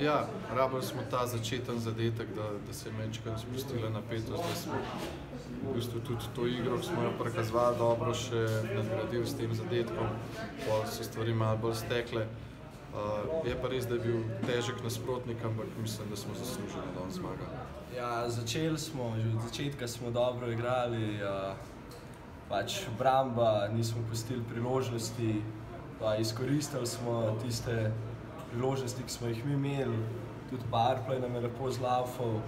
Ja, rabili smo ta začeten zadetek, da se je mečkaj spustila napetost, da smo v bistvu tudi to igro, ki smo jo prikazovali dobro, še nadgradili s tem zadetkom, pa so stvari malo bolj stekle. Je pa res, da je bil težek nasprotnik, ampak mislim, da smo zaslužili danes zmagali. Ja, začeli smo, že od začetka smo dobro igrali, pač obramba, nismo pustili priložnosti, pa izkoristili smo tiste priložnosti, ki smo jih mi imeli, tudi powerplay nam je lepo zlaufal,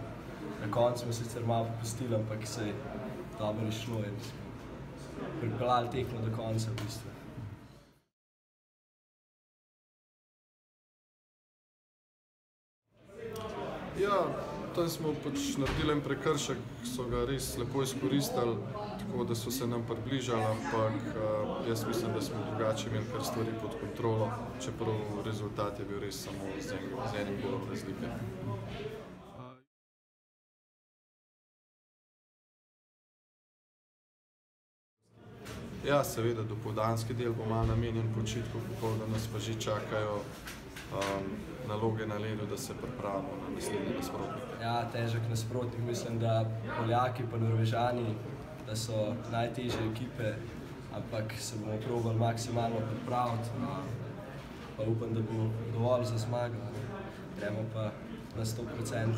na koncu smo sicer malo popustili, ampak se je dobro išlo in smo pripeljali tekmo do konca v bistvu. Ja, tam smo pač naredili en prekršek, so ga res lepo izkoristili, tako da so se nam približali, ampak jaz mislim, da smo drugače imeli kar stvari pod kontrolo, čeprav rezultat je bil res samo z enim golom razlike. Ja, seveda, dopoldanski del bo malo namenjen počitku, popoldan nas pa že čakajo naloge na ledu, da se pripravimo na naslednje nasprotnike. Ja, težek nasprotnik, mislim, da Poljaki pa Norvežani, da so najtežje ekipe, ampak se bomo probali maksimalno pripraviti, pa upam, da bo dovolj za zmago, gremo pa na 100%.